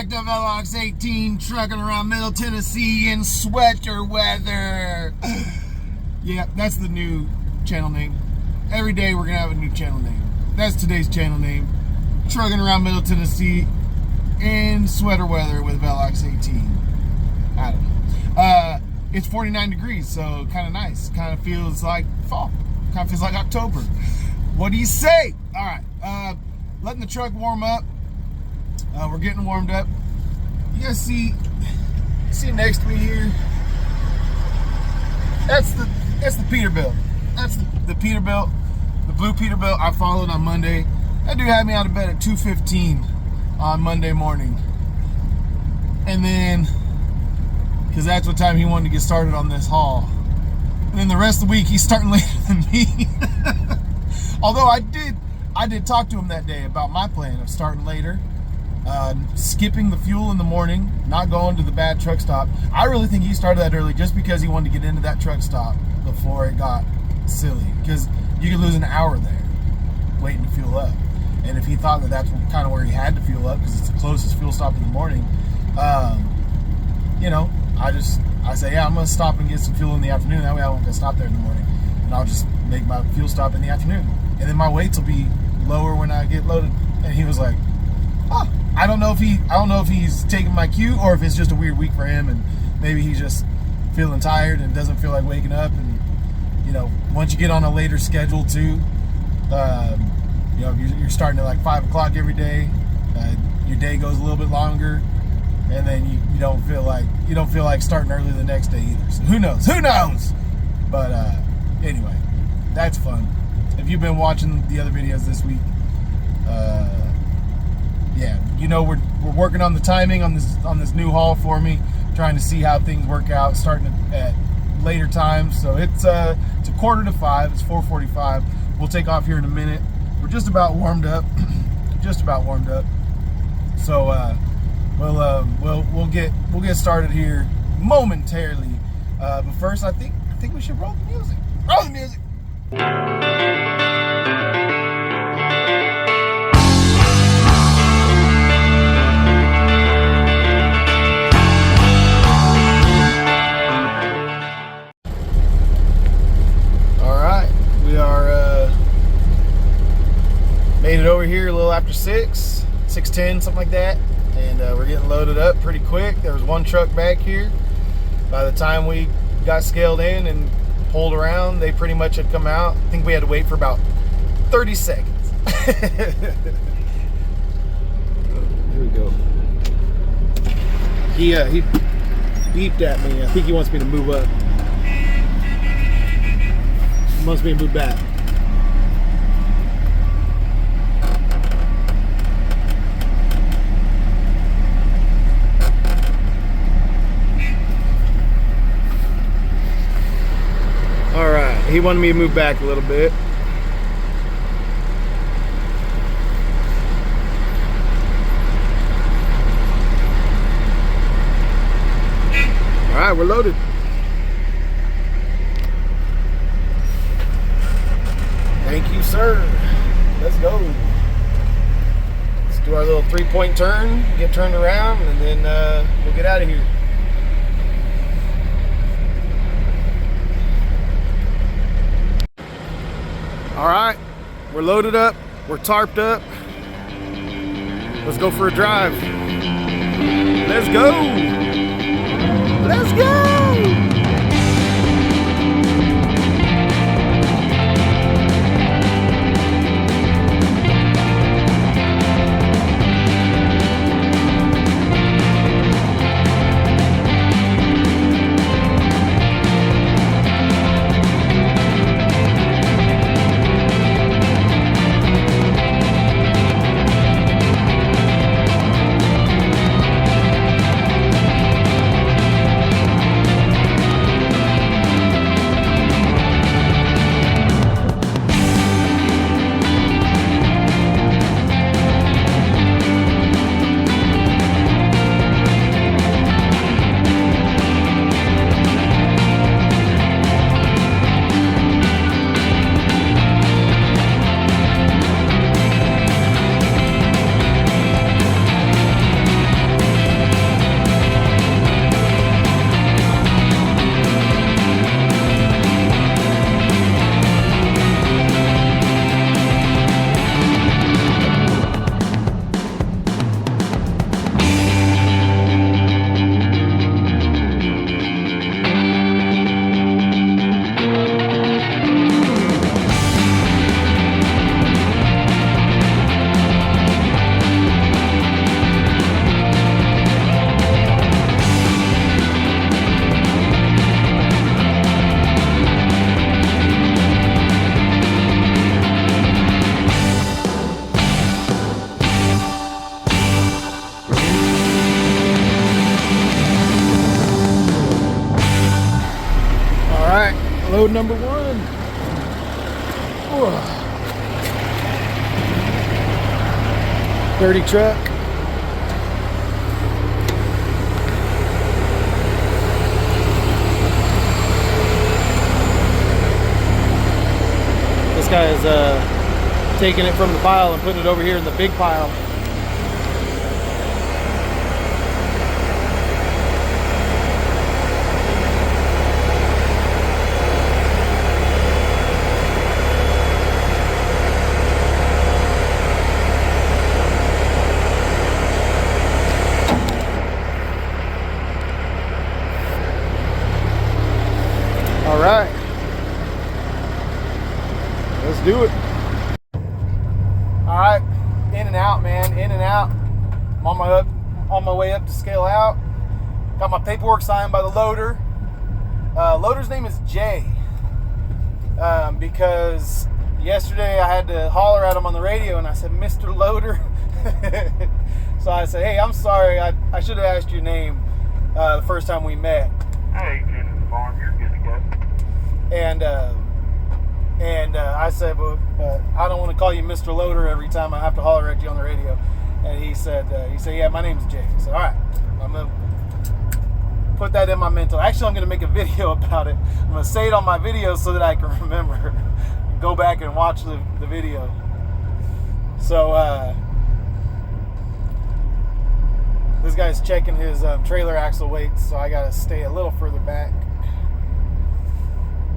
back to Velox 18, trucking around Middle Tennessee in sweater weather. Yeah, that's the new channel name. Every day we're going to have a new channel name. That's today's channel name. Trucking around Middle Tennessee in sweater weather with Velox 18. I don't know. It's 49 degrees, so kind of nice. Kind of feels like fall. Kind of feels like October. What do you say? All right. Letting the truck warm up. We're getting warmed up. You guys see next to me here? That's the Peterbilt. That's the Peterbilt, the blue Peterbilt I followed on Monday. That dude had me out of bed at 2:15 on Monday morning. And then, because that's what time he wanted to get started on this haul. And then the rest of the week, he's starting later than me. Although I did talk to him that day about my plan of starting later. Skipping the fuel in the morning, not going to the bad truck stop. I really think he started that early just because he wanted to get into that truck stop before it got silly. Because you could lose an hour there waiting to fuel up. And if he thought that that's kind of where he had to fuel up because it's the closest fuel stop in the morning, you know, I say, yeah, I'm going to stop and get some fuel in the afternoon. That way I won't get stopped there in the morning. And I'll just make my fuel stop in the afternoon. And then my weights will be lower when I get loaded. And he was like, oh, I don't know if he's taking my cue or if it's just a weird week for him and maybe he's just feeling tired and doesn't feel like waking up. And you know, once you get on a later schedule too, you know, you're starting at like 5 o'clock every day. Your day goes a little bit longer, and then you don't feel like starting early the next day either. So who knows? But anyway, that's fun. If you've been watching the other videos this week, yeah, you know we're working on the timing on this new haul for me, trying to see how things work out, starting at later times. So it's a 4:45. It's 4:45. We'll take off here in a minute. We're just about warmed up. So we'll get started here momentarily. But first, I think we should roll the music. Roll the music. Made it over here a little after 6:10, something like that, and we're getting loaded up pretty quick. There was one truck back here. By the time we got scaled in and pulled around, they pretty much had come out. I think we had to wait for about 30 seconds. Here we go. He beeped at me. I think he wants me to move up. He wants me to move back. He wanted me to move back a little bit. All right, we're loaded. Thank you, sir. Let's go. Let's do our little 3-point turn, get turned around, and then we'll get out of here. All right, we're loaded up, we're tarped up. Let's go for a drive. Let's go. Let's go. Load number one. Whoa. Dirty truck. This guy is taking it from the pile and putting it over here in the big pile. All right, let's do it. All right, in and out, man, in and out. I'm on my way up to scale out. Got my paperwork signed by the loader. Loader's name is Jay, because yesterday I had to holler at him on the radio, and I said, "Mr. Loader." So I said, "Hey, I'm sorry. I should have asked your name the first time we met." Hey, Jenny Farm, you're good to go. And I said, well, I don't want to call you Mr. Loader every time I have to holler at you on the radio. And he said, yeah, my name's Jay. I said, all right, I'm going to put that in my mental. Actually, I'm going to make a video about it. I'm going to say it on my video so that I can remember. Go back and watch the video. So, this guy's checking his trailer axle weights, so I got to stay a little further back.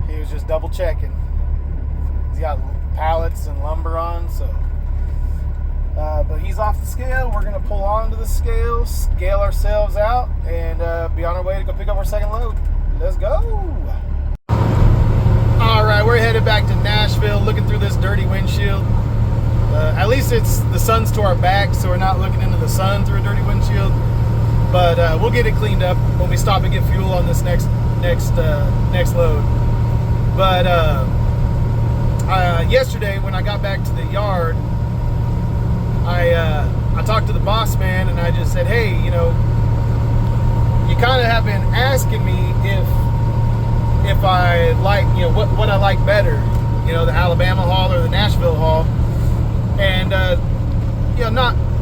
He was just double checking. He's got pallets and lumber on, so. But he's off the scale. We're going to pull onto the scale, scale ourselves out, and be on our way to go pick up our second load. Let's go. All right, we're headed back to Nashville, looking through this dirty windshield. At least the sun's to our back, so we're not looking into the sun through a dirty windshield. But we'll get it cleaned up when we stop and get fuel on this next load. But yesterday when I got back to the yard, I talked to the boss man, and I just said, hey, you kind of have been asking me if I like, what I like better, the Alabama haul or the Nashville haul. And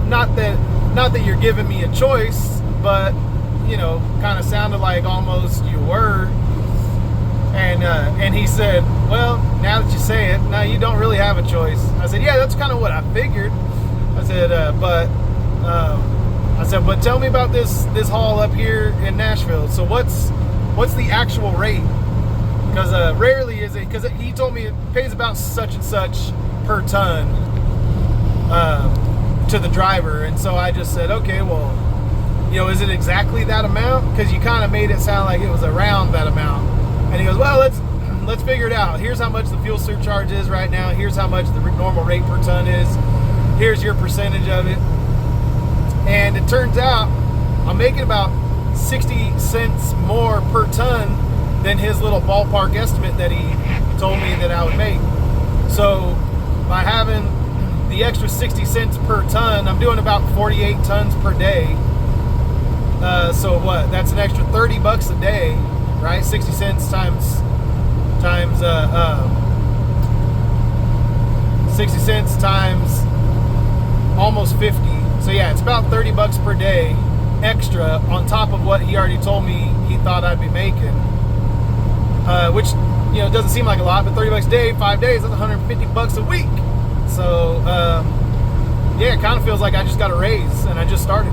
not that you're giving me a choice, but kind of sounded like almost you were. And he said, well, now that you say it, now you don't really have a choice. I said, yeah, that's kind of what I figured. I said, but tell me about this haul up here in Nashville. So what's the actual rate? Because rarely is it, because he told me it pays about such and such per ton to the driver. And so I just said, okay, well, is it exactly that amount? Because you kind of made it sound like it was around that amount. And he goes, well, let's figure it out. Here's how much the fuel surcharge is right now. Here's how much the normal rate per ton is. Here's your percentage of it. And it turns out I'm making about 60 cents more per ton than his little ballpark estimate that he told me that I would make. So by having the extra 60 cents per ton, I'm doing about 48 tons per day. So what? That's an extra $30 a day. Right, 60 cents times 60 cents times almost 50. So yeah, it's about $30 per day extra on top of what he already told me he thought I'd be making. Which doesn't seem like a lot, but $30 a day, 5 days, that's $150 a week. So yeah, it kind of feels like I just got a raise and I just started.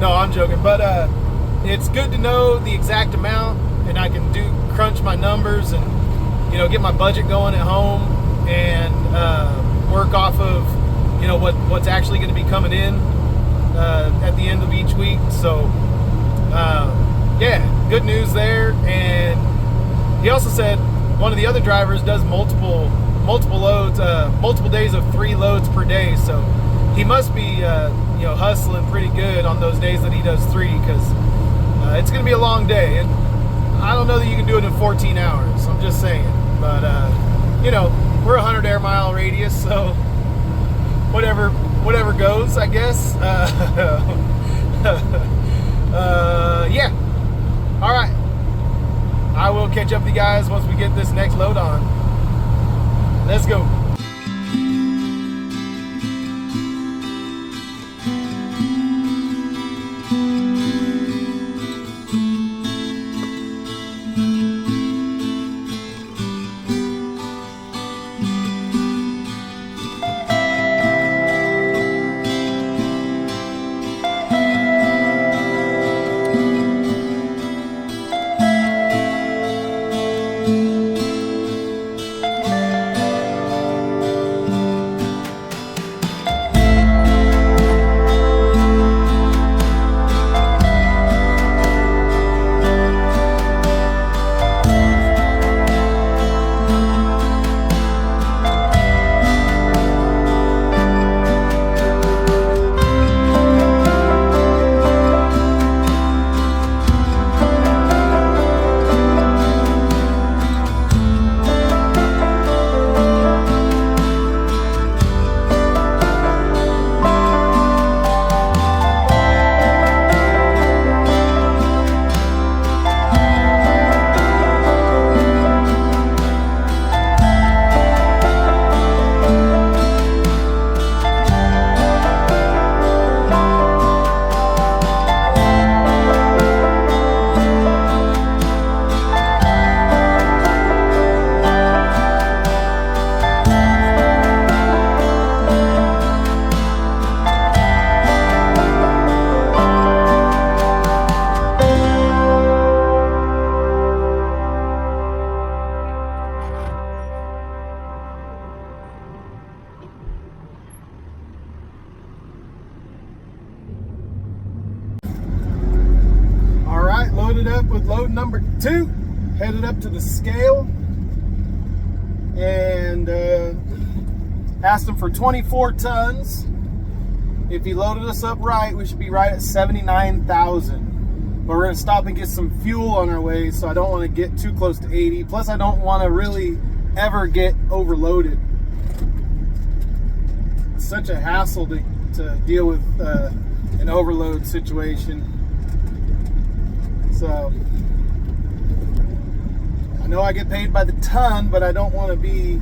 No, I'm joking, but it's good to know the exact amount, and I can crunch my numbers and get my budget going at home and work off of what's actually going to be coming in at the end of each week. So yeah, good news there. And he also said one of the other drivers does multiple loads, multiple days of 3 loads per day. So he must be hustling pretty good on those days that he does 3, because it's going to be a long day, and I don't know that you can do it in 14 hours. I'm just saying. But, we're 100 air mile radius, so whatever goes, I guess. Yeah. All right. I will catch up with you guys once we get this next load on. Let's go. Loaded up with load number 2, headed up to the scale, and asked him for 24 tons. If he loaded us up right, we should be right at 79,000. But we're gonna stop and get some fuel on our way, so I don't want to get too close to 80. Plus, I don't want to really ever get overloaded. It's such a hassle to deal with an overload situation. So I know I get paid by the ton, but I don't want to be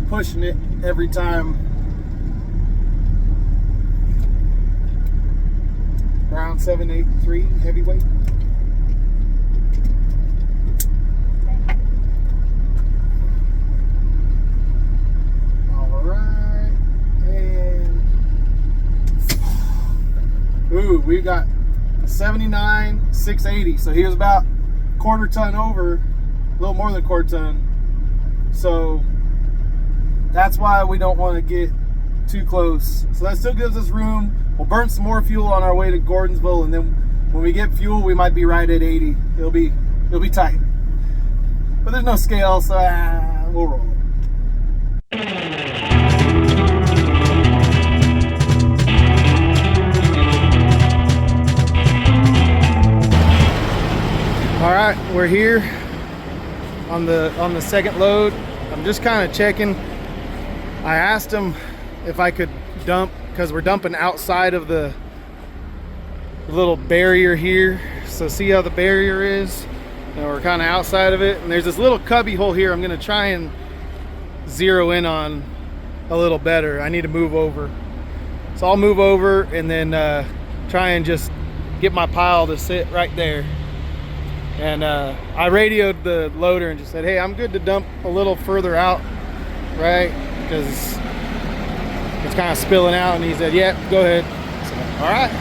pushing it every time. Brown 783 heavyweight. All right, and ooh, we got 79,680. So he was about quarter ton over, a little more than quarter ton. So that's why we don't want to get too close. So that still gives us room. We'll burn some more fuel on our way to Gordonsville, and then when we get fuel, we might be right at 80. It'll be tight. But there's no scale, so we'll roll. All right, we're here on the second load. I'm just kind of checking. I asked him if I could dump, because we're dumping outside of the little barrier here. So see how the barrier is? And we're kind of outside of it. And there's this little cubby hole here I'm gonna try and zero in on a little better. I need to move over. So I'll move over and then try and just get my pile to sit right there. And I radioed the loader and just said, hey, I'm good to dump a little further out, right? Because it's kind of spilling out. And he said, yeah, go ahead. So, all right.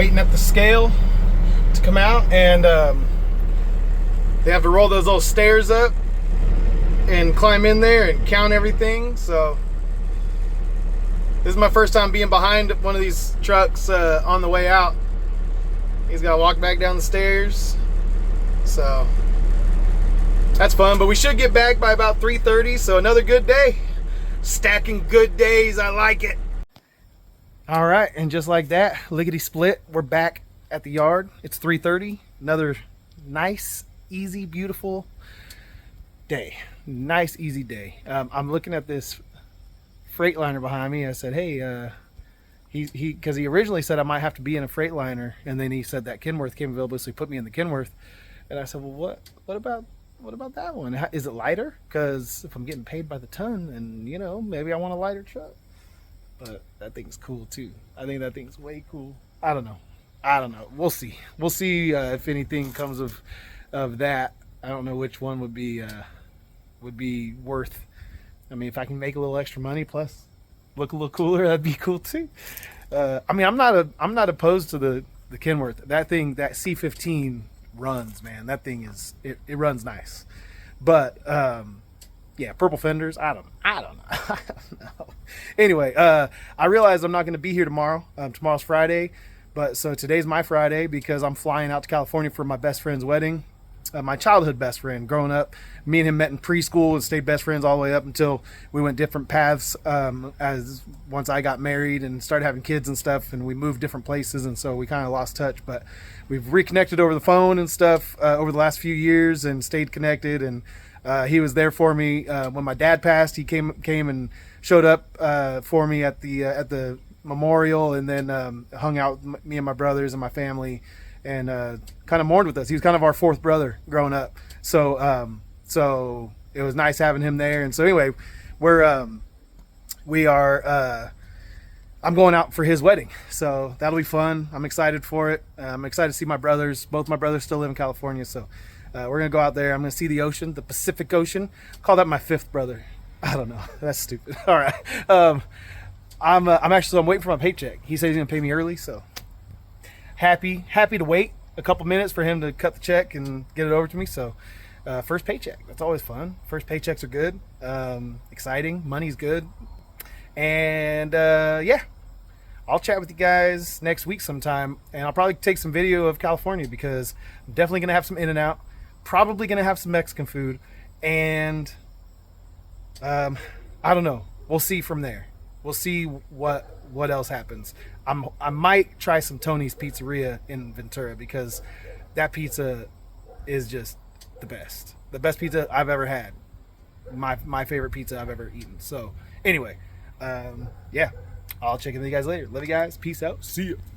waiting at the scale to come out, and they have to roll those little stairs up and climb in there and count everything. So this is my first time being behind one of these trucks on the way out. He's got to walk back down the stairs. So that's fun, but we should get back by about 3:30. So another good day. Stacking good days. I like it. All right, and just like that, lickety split, we're back at the yard. It's 3:30. Another nice, easy, beautiful day. Nice, easy day. I'm looking at this Freightliner behind me. I said, hey, because he originally said I might have to be in a Freightliner, and then he said that Kenworth came available, so he put me in the Kenworth. And I said, well, what about that one? Is it lighter? Because if I'm getting paid by the ton, and maybe I want a lighter truck. But that thing's cool too. I think that thing's way cool. I don't know. We'll see. If anything comes of that. I don't know which one would be worth. I mean, if I can make a little extra money plus look a little cooler, that'd be cool too. I mean, I'm not opposed to the Kenworth. That thing, that C15 runs, man. That thing it runs nice. But yeah, purple fenders. I don't know. I don't know. Anyway, I realize I'm not going to be here tomorrow. Tomorrow's Friday, but so today's my Friday because I'm flying out to California for my best friend's wedding. My childhood best friend, growing up, me and him met in preschool and stayed best friends all the way up until we went different paths. As once I got married and started having kids and stuff, and we moved different places, and so we kind of lost touch. But we've reconnected over the phone and stuff over the last few years and stayed connected. And he was there for me when my dad passed. He came and showed up for me at the memorial, and then hung out with me and my brothers and my family, and kind of mourned with us. He was kind of our fourth brother growing up. So it was nice having him there. And so anyway, I'm going out for his wedding, so that'll be fun. I'm excited for it. I'm excited to see my brothers. Both my brothers still live in California, so we're gonna go out there. I'm gonna see the ocean, the Pacific Ocean. Call that my fifth brother. I don't know. That's stupid. All right. I'm waiting for my paycheck. He said he's gonna pay me early, so happy to wait a couple minutes for him to cut the check and get it over to me. So first paycheck, that's always fun. First paychecks are good, exciting, money's good. And yeah, I'll chat with you guys next week sometime, and I'll probably take some video of California because I'm definitely gonna have some In-N-Out, probably gonna have some Mexican food, and I don't know, we'll see from there. We'll see what else happens. I might try some Tony's Pizzeria in Ventura because that pizza is just the best pizza I've ever had. My favorite pizza I've ever eaten. So anyway, yeah, I'll check in with you guys later. Love you guys. Peace out. See ya.